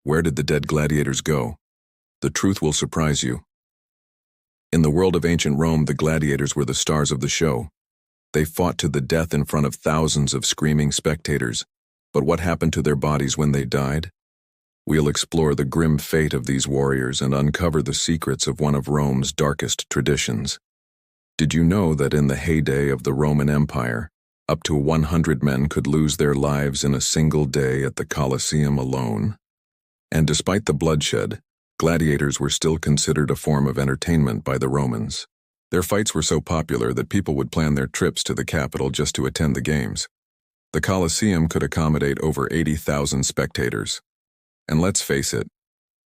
Where did the dead gladiators go? The truth will surprise you. In the world of ancient Rome, the gladiators were the stars of the show. They fought to the death in front of thousands of screaming spectators. But what happened to their bodies when they died? We'll explore the grim fate of these warriors and uncover the secrets of one of Rome's darkest traditions. Did you know that in the heyday of the Roman Empire, up to 100 men could lose their lives in a single day at the Colosseum alone? And despite the bloodshed, gladiators were still considered a form of entertainment by the Romans. Their fights were so popular that people would plan their trips to the capital just to attend the games. The Colosseum could accommodate over 80,000 spectators. And let's face it,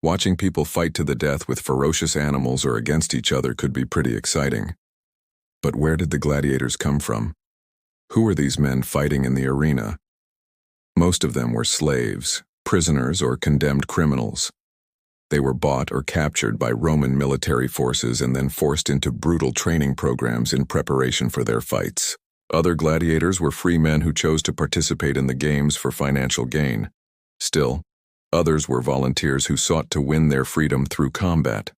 watching people fight to the death with ferocious animals or against each other could be pretty exciting. But where did the gladiators come from? Who were these men fighting in the arena? Most of them were slaves, prisoners, or condemned criminals. They were bought or captured by Roman military forces and then forced into brutal training programs in preparation for their fights. Other gladiators were free men who chose to participate in the games for financial gain. Still, others were volunteers who sought to win their freedom through combat.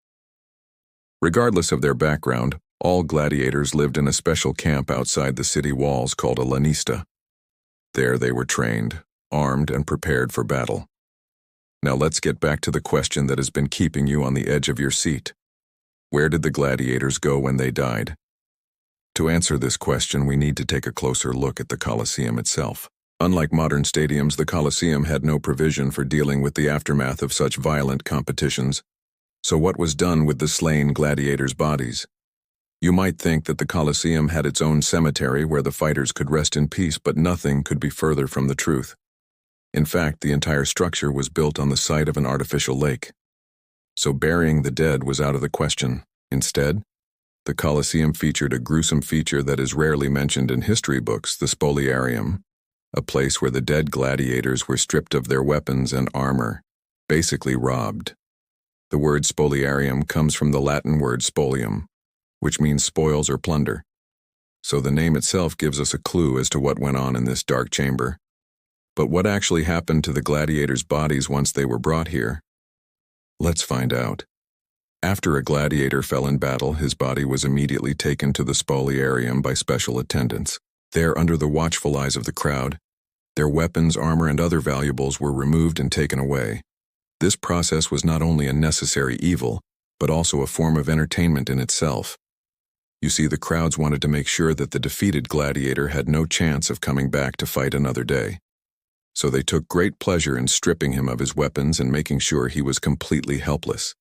Regardless of their background, all gladiators lived in a special camp outside the city walls called a lanista. There they were trained, armed, and prepared for battle. Now let's get back to the question that has been keeping you on the edge of your seat. Where did the gladiators go when they died? To answer this question, we need to take a closer look at the Colosseum itself. Unlike modern stadiums, the Colosseum had no provision for dealing with the aftermath of such violent competitions. So what was done with the slain gladiators' bodies? You might think that the Colosseum had its own cemetery where the fighters could rest in peace, but nothing could be further from the truth. In fact, the entire structure was built on the site of an artificial lake. So burying the dead was out of the question. Instead, the Colosseum featured a gruesome feature that is rarely mentioned in history books, the spoliarium, a place where the dead gladiators were stripped of their weapons and armor, basically robbed. The word spoliarium comes from the Latin word spolium, which means spoils or plunder. So the name itself gives us a clue as to what went on in this dark chamber. But what actually happened to the gladiators' bodies once they were brought here? Let's find out. After a gladiator fell in battle, his body was immediately taken to the spoliarium by special attendants. There, under the watchful eyes of the crowd, their weapons, armor, and other valuables were removed and taken away. This process was not only a necessary evil, but also a form of entertainment in itself. You see, the crowds wanted to make sure that the defeated gladiator had no chance of coming back to fight another day. So they took great pleasure in stripping him of his weapons and making sure he was completely helpless.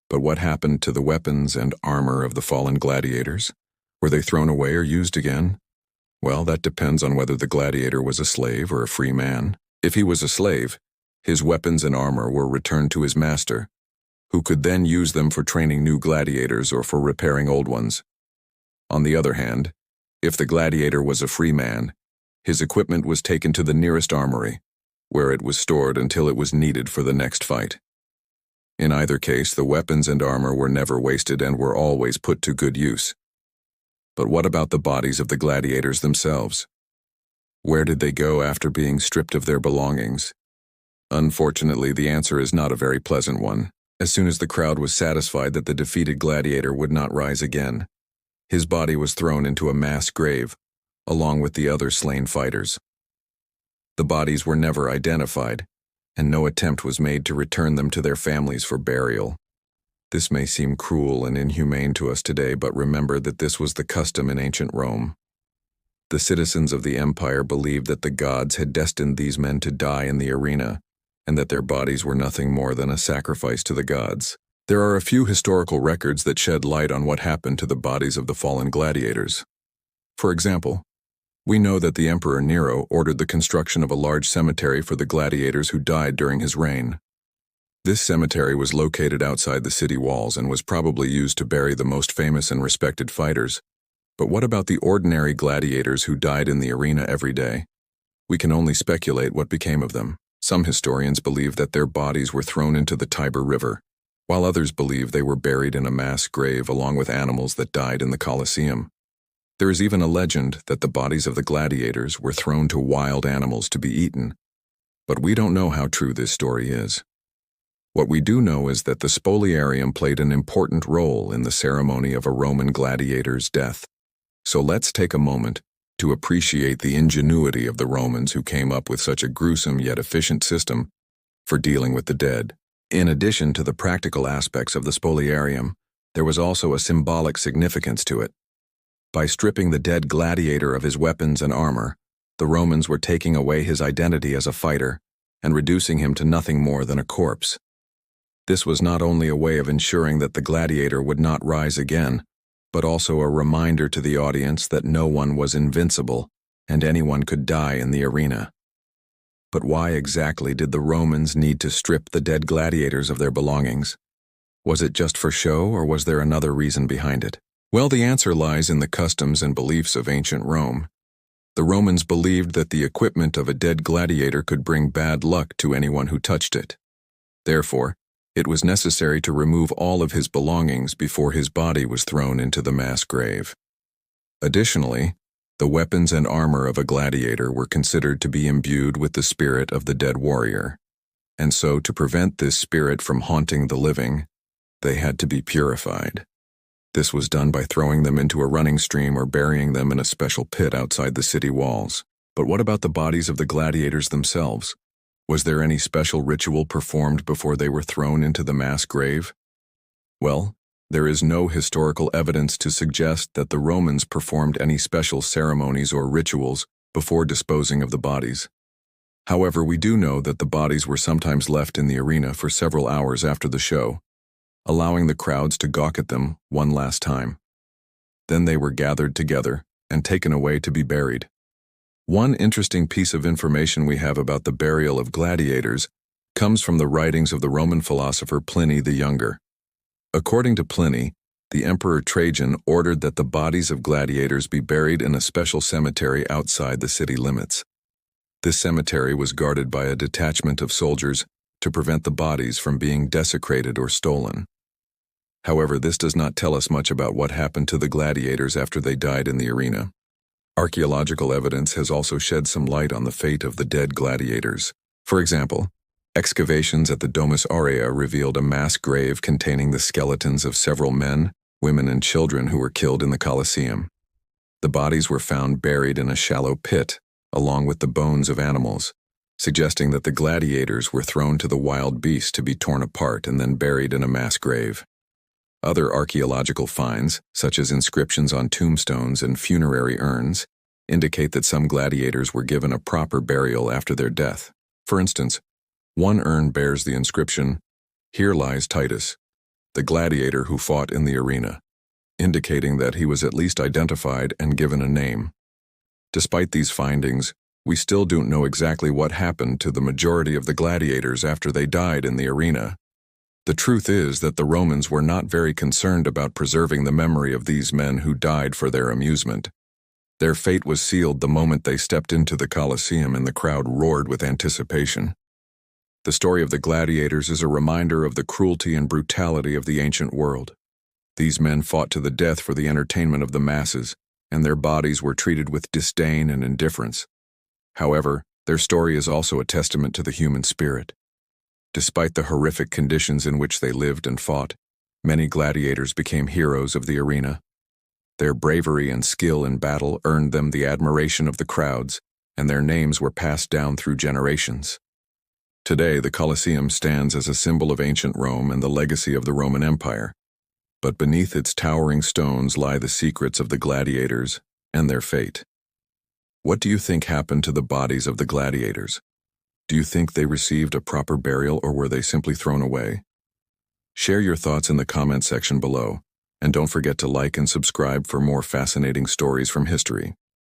But what happened to the weapons and armor of the fallen gladiators? Were they thrown away or used again? Well, that depends on whether the gladiator was a slave or a free man. If he was a slave, his weapons and armor were returned to his master, who could then use them for training new gladiators or for repairing old ones. On the other hand, if the gladiator was a free man, his equipment was taken to the nearest armory, where it was stored until it was needed for the next fight. In either case, the weapons and armor were never wasted and were always put to good use. But what about the bodies of the gladiators themselves? Where did they go after being stripped of their belongings? Unfortunately, the answer is not a very pleasant one. As soon as the crowd was satisfied that the defeated gladiator would not rise again, his body was thrown into a mass grave, along with the other slain fighters. The bodies were never identified, and no attempt was made to return them to their families for burial. This may seem cruel and inhumane to us today, but remember that this was the custom in ancient Rome. The citizens of the empire believed that the gods had destined these men to die in the arena, and that their bodies were nothing more than a sacrifice to the gods. There are a few historical records that shed light on what happened to the bodies of the fallen gladiators. For example, we know that the Emperor Nero ordered the construction of a large cemetery for the gladiators who died during his reign. This cemetery was located outside the city walls and was probably used to bury the most famous and respected fighters. But what about the ordinary gladiators who died in the arena every day? We can only speculate what became of them. Some historians believe that their bodies were thrown into the Tiber River, while others believe they were buried in a mass grave along with animals that died in the Colosseum. There is even a legend that the bodies of the gladiators were thrown to wild animals to be eaten. But we don't know how true this story is. What we do know is that the spoliarium played an important role in the ceremony of a Roman gladiator's death. So let's take a moment to appreciate the ingenuity of the Romans who came up with such a gruesome yet efficient system for dealing with the dead. In addition to the practical aspects of the spoliarium, there was also a symbolic significance to it. By stripping the dead gladiator of his weapons and armor, the Romans were taking away his identity as a fighter and reducing him to nothing more than a corpse. This was not only a way of ensuring that the gladiator would not rise again, but also a reminder to the audience that no one was invincible and anyone could die in the arena. But why exactly did the Romans need to strip the dead gladiators of their belongings? Was it just for show, or was there another reason behind it? Well, the answer lies in the customs and beliefs of ancient Rome. The Romans believed that the equipment of a dead gladiator could bring bad luck to anyone who touched it. Therefore, it was necessary to remove all of his belongings before his body was thrown into the mass grave. Additionally, the weapons and armor of a gladiator were considered to be imbued with the spirit of the dead warrior, and so to prevent this spirit from haunting the living, they had to be purified. This was done by throwing them into a running stream or burying them in a special pit outside the city walls. But what about the bodies of the gladiators themselves? Was there any special ritual performed before they were thrown into the mass grave? Well, there is no historical evidence to suggest that the Romans performed any special ceremonies or rituals before disposing of the bodies. However, we do know that the bodies were sometimes left in the arena for several hours after the show, allowing the crowds to gawk at them one last time. Then they were gathered together and taken away to be buried. One interesting piece of information we have about the burial of gladiators comes from the writings of the Roman philosopher Pliny the Younger. According to Pliny, the Emperor Trajan ordered that the bodies of gladiators be buried in a special cemetery outside the city limits. This cemetery was guarded by a detachment of soldiers to prevent the bodies from being desecrated or stolen. However, this does not tell us much about what happened to the gladiators after they died in the arena. Archaeological evidence has also shed some light on the fate of the dead gladiators. For example, excavations at the Domus Aurea revealed a mass grave containing the skeletons of several men, women, and children who were killed in the Colosseum. The bodies were found buried in a shallow pit, along with the bones of animals, suggesting that the gladiators were thrown to the wild beasts to be torn apart and then buried in a mass grave. Other archaeological finds, such as inscriptions on tombstones and funerary urns, indicate that some gladiators were given a proper burial after their death. For instance, one urn bears the inscription, "Here lies Titus, the gladiator who fought in the arena," indicating that he was at least identified and given a name. Despite these findings, we still don't know exactly what happened to the majority of the gladiators after they died in the arena. The truth is that the Romans were not very concerned about preserving the memory of these men who died for their amusement. Their fate was sealed the moment they stepped into the Colosseum and the crowd roared with anticipation. The story of the gladiators is a reminder of the cruelty and brutality of the ancient world. These men fought to the death for the entertainment of the masses, and their bodies were treated with disdain and indifference. However, their story is also a testament to the human spirit. Despite the horrific conditions in which they lived and fought, many gladiators became heroes of the arena. Their bravery and skill in battle earned them the admiration of the crowds, and their names were passed down through generations. Today, the Colosseum stands as a symbol of ancient Rome and the legacy of the Roman Empire. But beneath its towering stones lie the secrets of the gladiators and their fate. What do you think happened to the bodies of the gladiators? Do you think they received a proper burial, or were they simply thrown away? Share your thoughts in the comment section below, and don't forget to like and subscribe for more fascinating stories from history.